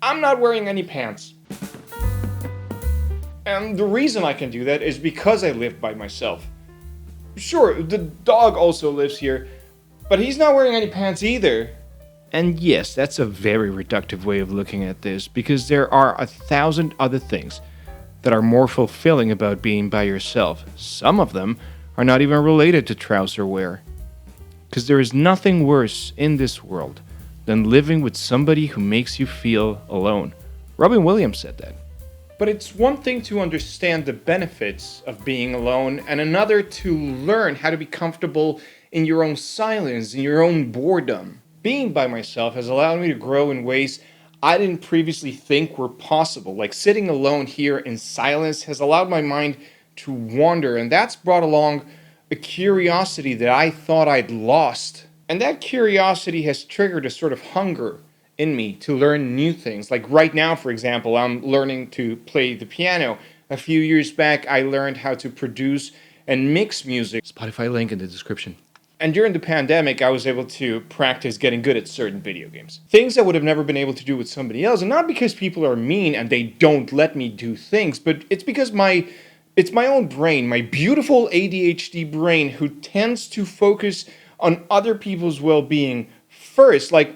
I'm not wearing any pants. And the reason I can do that is because I live by myself. Sure, the dog also lives here, but he's not wearing any pants either. And yes, that's a very reductive way of looking at this, because there are 1,000 other things that are more fulfilling about being by yourself. Some of them are not even related to trouser wear. Because there is nothing worse in this world than living with somebody who makes you feel alone. Robin Williams said that. But it's one thing to understand the benefits of being alone, and another to learn how to be comfortable in your own silence, in your own boredom. Being by myself has allowed me to grow in ways I didn't previously think were possible. Like sitting alone here in silence has allowed my mind to wander, and that's brought along a curiosity that I thought I'd lost. And that curiosity has triggered a sort of hunger in me to learn new things. Like right now, for example, I'm learning to play the piano. A few years back, I learned how to produce and mix music. Spotify link in the description. And during the pandemic, I was able to practice getting good at certain video games. Things I would have never been able to do with somebody else. And not because people are mean and they don't let me do things, but it's because it's my own brain, my beautiful ADHD brain, who tends to focus on other people's well-being first. Like,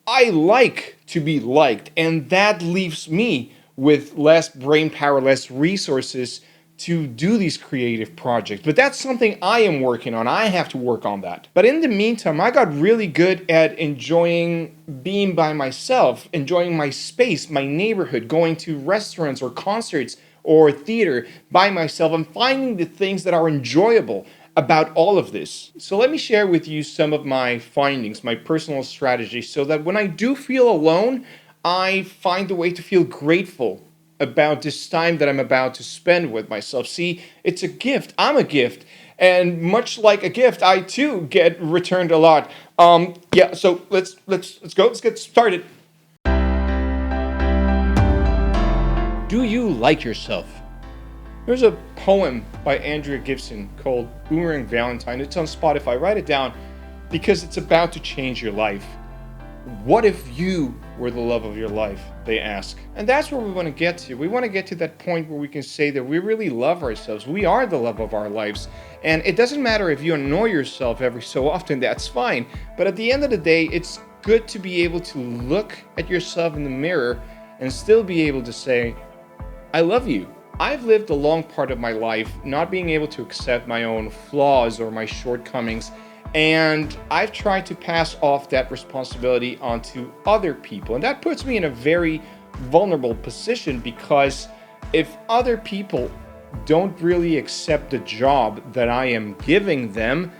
I like to be liked, and that leaves me with less brain power, less resources to do these creative projects. But that's something I am working on. I have to work on that. But in the meantime, I got really good at enjoying being by myself, enjoying my space, my neighborhood, going to restaurants or concerts or theater by myself, and finding the things that are enjoyable about all of this. So let me share with you some of my findings, my personal strategies, so that when I do feel alone, I find a way to feel grateful about this time that I'm about to spend with myself. See, it's a gift. I'm a gift. And much like a gift, I too get returned a lot. So let's go. Let's get started. Do you like yourself? There's a poem by Andrea Gibson called Boomerang Valentine. It's on Spotify. Write it down because it's about to change your life. What if you were the love of your life, they ask. And that's where we want to get to. We want to get to that point where we can say that we really love ourselves. We are the love of our lives. And it doesn't matter if you annoy yourself every so often, that's fine. But at the end of the day, it's good to be able to look at yourself in the mirror and still be able to say, I love you. I've lived a long part of my life not being able to accept my own flaws or my shortcomings, and I've tried to pass off that responsibility onto other people. And that puts me in a very vulnerable position, because if other people don't really accept the job that I am giving them,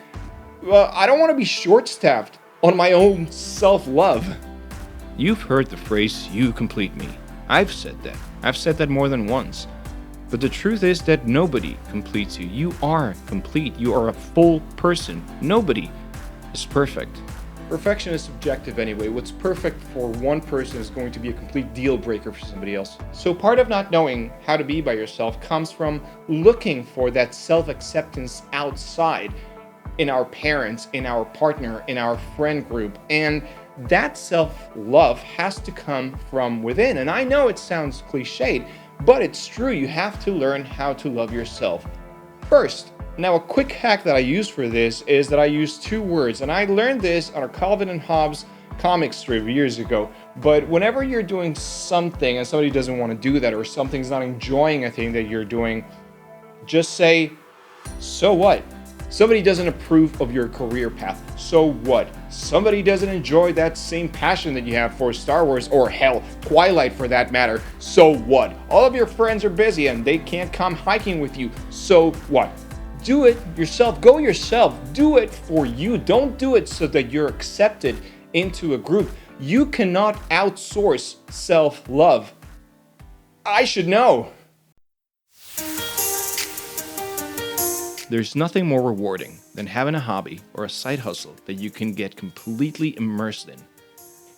well, I don't want to be short-staffed on my own self-love. You've heard the phrase, you complete me. I've said that. I've said that more than once. But the truth is that nobody completes you. You are complete. You are a full person. Nobody is perfect. Perfection is subjective anyway. What's perfect for one person is going to be a complete deal breaker for somebody else. So part of not knowing how to be by yourself comes from looking for that self-acceptance outside, in our parents, in our partner, in our friend group. And that self-love has to come from within. And I know it sounds cliched, but it's true. You have to learn how to love yourself first. Now, a quick hack that I use for this is that I use two words, and I learned this on a Calvin and Hobbes comic strip years ago. But whenever you're doing something and somebody doesn't want to do that, or something's not enjoying a thing that you're doing, just say, so what? Somebody doesn't approve of your career path. So what? Somebody doesn't enjoy that same passion that you have for Star Wars, or hell, Twilight for that matter. So what? All of your friends are busy and they can't come hiking with you. So what? Do it yourself. Go yourself. Do it for you. Don't do it so that you're accepted into a group. You cannot outsource self-love. I should know. There's nothing more rewarding than having a hobby or a side hustle that you can get completely immersed in.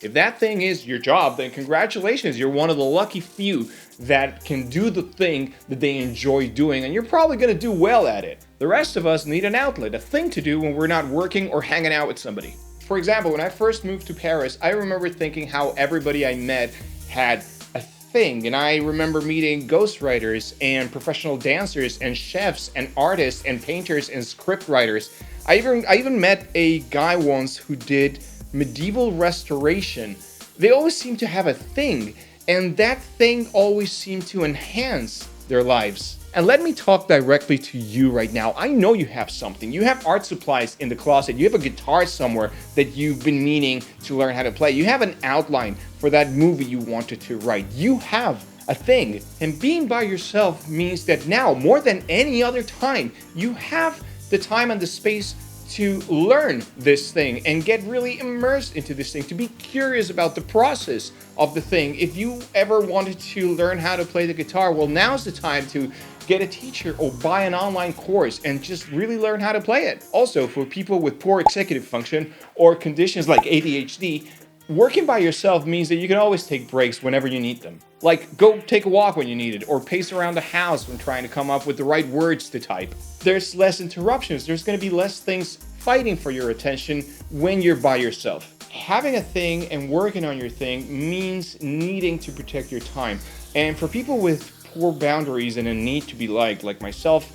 If that thing is your job, then congratulations, you're one of the lucky few that can do the thing that they enjoy doing, and you're probably going to do well at it. The rest of us need an outlet, a thing to do when we're not working or hanging out with somebody. For example, when I first moved to Paris, I remember thinking how everybody I met had a thing. And I remember meeting ghostwriters and professional dancers and chefs and artists and painters and script writers. I even met a guy once who did medieval restoration. They always seem to have a thing, and that thing always seemed to enhance their lives. And let me talk directly to you right now. I know you have something. You have art supplies in the closet. You have a guitar somewhere that you've been meaning to learn how to play. You have an outline for that movie you wanted to write. You have a thing. And being by yourself means that now, more than any other time, you have the time and the space to learn this thing and get really immersed into this thing, to be curious about the process of the thing. If you ever wanted to learn how to play the guitar, well, now's the time to get a teacher or buy an online course and just really learn how to play it. Also, for people with poor executive function or conditions like ADHD, working by yourself means that you can always take breaks whenever you need them. Like, go take a walk when you need it, or pace around the house when trying to come up with the right words to type. There's less interruptions. There's going to be less things fighting for your attention when you're by yourself. Having a thing and working on your thing means needing to protect your time. And for people with poor boundaries and a need to be liked, like myself,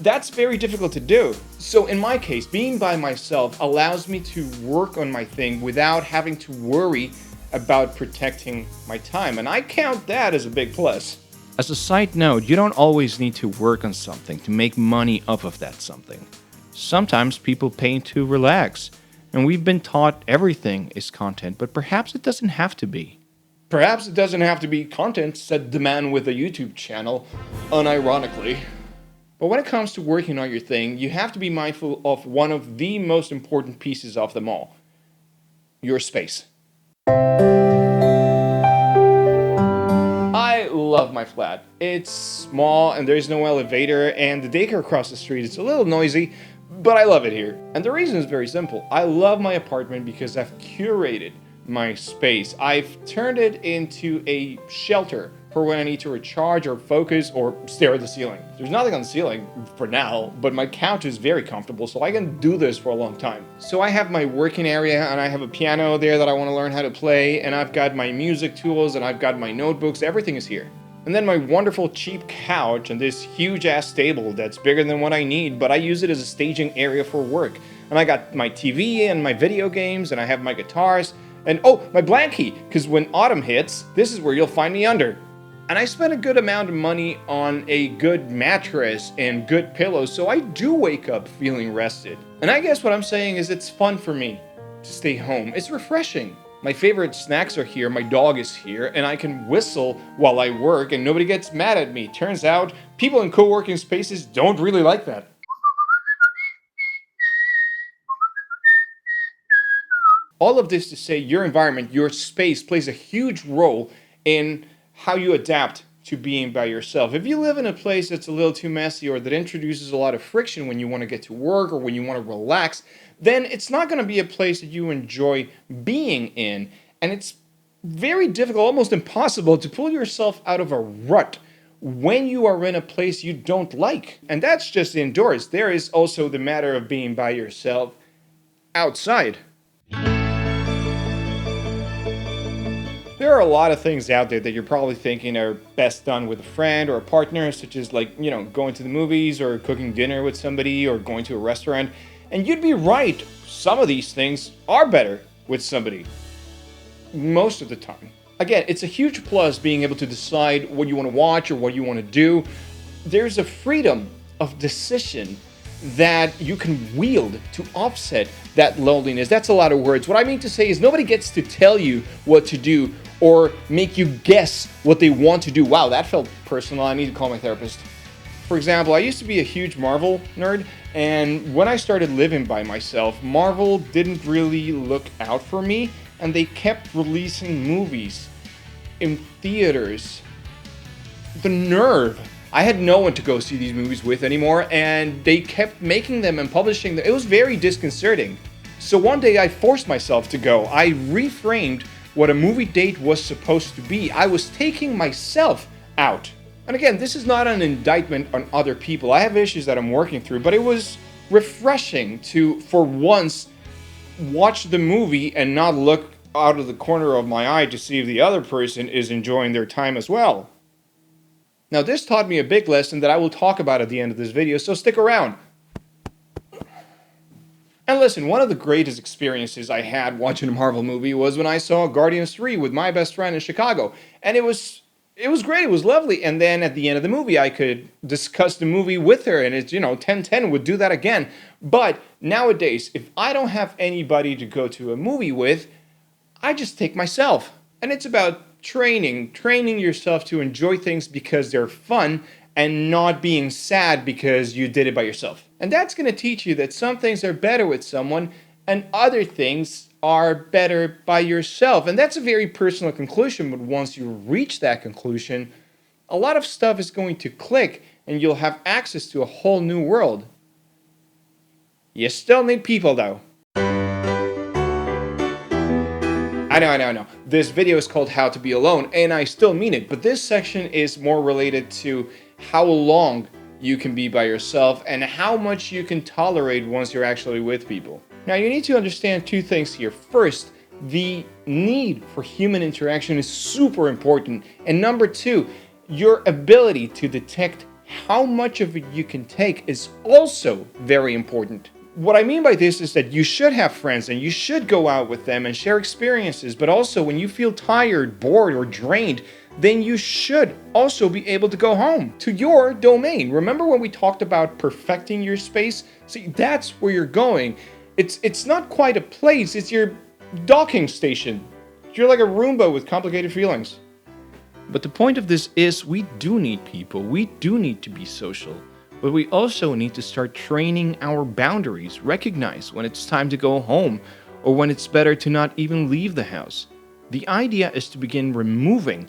that's very difficult to do. So in my case, being by myself allows me to work on my thing without having to worry about protecting my time. And I count that as a big plus. As a side note, you don't always need to work on something to make money off of that something. Sometimes people paint to relax, and we've been taught everything is content, but perhaps it doesn't have to be. Perhaps it doesn't have to be content, said the man with a YouTube channel, unironically. But when it comes to working on your thing, you have to be mindful of one of the most important pieces of them all: your space. I love my flat. It's small and there's no elevator, and the daycare across the street is a little noisy, but I love it here. And the reason is very simple. I love my apartment because I've curated my space. I've turned it into a shelter for when I need to recharge or focus or stare at the ceiling. There's nothing on the ceiling for now, but my couch is very comfortable, so I can do this for a long time. So I have my working area, and I have a piano there that I want to learn how to play, and I've got my music tools, and I've got my notebooks. Everything is here. And then my wonderful cheap couch and this huge ass table that's bigger than what I need, but I use it as a staging area for work. And I got my TV and my video games, and I have my guitars, and oh, my blankie, because when autumn hits, this is where you'll find me under. And I spent a good amount of money on a good mattress and good pillows, so I do wake up feeling rested. And I guess what I'm saying is it's fun for me to stay home. It's refreshing. My favorite snacks are here, my dog is here, and I can whistle while I work and nobody gets mad at me. Turns out, people in co-working spaces don't really like that. All of this to say your environment, your space plays a huge role in how you adapt to being by yourself. If you live in a place that's a little too messy or that introduces a lot of friction when you want to get to work or when you want to relax, then it's not going to be a place that you enjoy being in. And it's very difficult, almost impossible, to pull yourself out of a rut when you are in a place you don't like. And that's just indoors. There is also the matter of being by yourself outside. There are a lot of things out there that you're probably thinking are best done with a friend or a partner, such as going to the movies or cooking dinner with somebody or going to a restaurant. And you'd be right, some of these things are better with somebody. Most of the time. Again, it's a huge plus being able to decide what you want to watch or what you want to do. There's a freedom of decision that you can wield to offset that loneliness. That's a lot of words. What I mean to say is nobody gets to tell you what to do or make you guess what they want to do. Wow, that felt personal. I need to call my therapist. For example, I used to be a huge Marvel nerd, and when I started living by myself, Marvel didn't really look out for me, and they kept releasing movies in theaters. The nerve. I had no one to go see these movies with anymore, and they kept making them and publishing them. It was very disconcerting. So one day I forced myself to go. I reframed what a movie date was supposed to be. I was taking myself out. And again, this is not an indictment on other people. I have issues that I'm working through, but it was refreshing to, for once, watch the movie and not look out of the corner of my eye to see if the other person is enjoying their time as well. Now, this taught me a big lesson that I will talk about at the end of this video, so stick around. And listen, one of the greatest experiences I had watching a Marvel movie was when I saw Guardians 3 with my best friend in Chicago. And it was great, it was lovely. And then at the end of the movie, I could discuss the movie with her, and it's, 10/10 would do that again. But nowadays, if I don't have anybody to go to a movie with, I just take myself. And it's about training yourself to enjoy things because they're fun and not being sad because you did it by yourself. And that's going to teach you that some things are better with someone and other things are better by yourself. And that's a very personal conclusion, but once you reach that conclusion, a lot of stuff is going to click and you'll have access to a whole new world. You still need people though. I know. This video is called How to Be Alone, and I still mean it, but this section is more related to how long you can be by yourself and how much you can tolerate once you're actually with people. Now, you need to understand two things here. First, the need for human interaction is super important. And number two, your ability to detect how much of it you can take is also very important. What I mean by this is that you should have friends and you should go out with them and share experiences, but also when you feel tired, bored, or drained, then you should also be able to go home to your domain. Remember when we talked about perfecting your space? See, that's where you're going. It's not quite a place, it's your docking station. You're like a Roomba with complicated feelings. But the point of this is we do need people, we do need to be social. But we also need to start training our boundaries, recognize when it's time to go home or when it's better to not even leave the house. The idea is to begin removing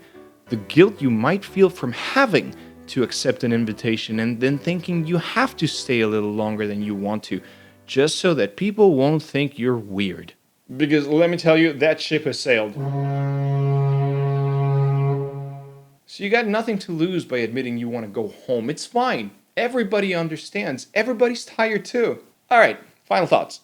the guilt you might feel from having to accept an invitation and then thinking you have to stay a little longer than you want to, just so that people won't think you're weird. Because let me tell you, that ship has sailed. So you got nothing to lose by admitting you want to go home. It's fine. Everybody understands. Everybody's tired too. All right, final thoughts.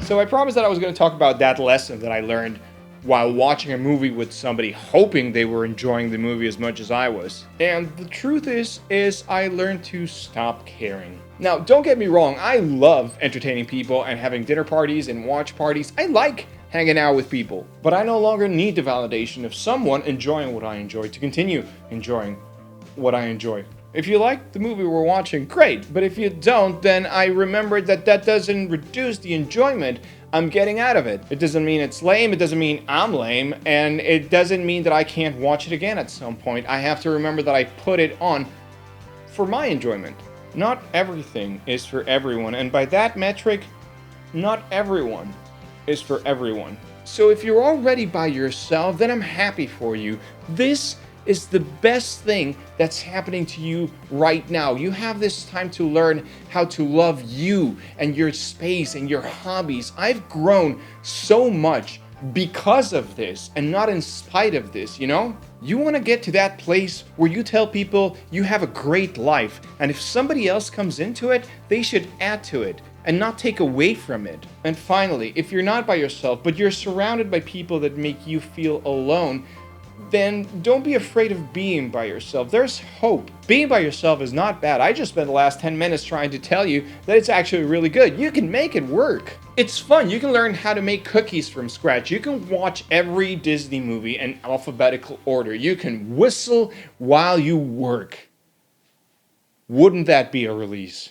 So I promised that I was going to talk about that lesson that I learned while watching a movie with somebody, hoping they were enjoying the movie as much as I was. And the truth is I learned to stop caring. Now, don't get me wrong, I love entertaining people and having dinner parties and watch parties. I like hanging out with people, but I no longer need the validation of someone enjoying what I enjoy to continue enjoying what I enjoy. If you like the movie we're watching, great, but if you don't, then I remembered that doesn't reduce the enjoyment I'm getting out of it. It doesn't mean it's lame, it doesn't mean I'm lame, and it doesn't mean that I can't watch it again at some point. I have to remember that I put it on for my enjoyment. Not everything is for everyone, and by that metric, not everyone is for everyone. So if you're already by yourself, then I'm happy for you. This is the best thing that's happening to you right now. You have this time to learn how to love you and your space and your hobbies. I've grown so much because of this and not in spite of this, you know? You want to get to that place where you tell people you have a great life, and if somebody else comes into it, they should add to it and not take away from it. And finally, if you're not by yourself, but you're surrounded by people that make you feel alone, then don't be afraid of being by yourself. There's hope. Being by yourself is not bad. I just spent the last 10 minutes trying to tell you that it's actually really good. You can make it work. It's fun. You can learn how to make cookies from scratch. You can watch every Disney movie in alphabetical order. You can whistle while you work. Wouldn't that be a release?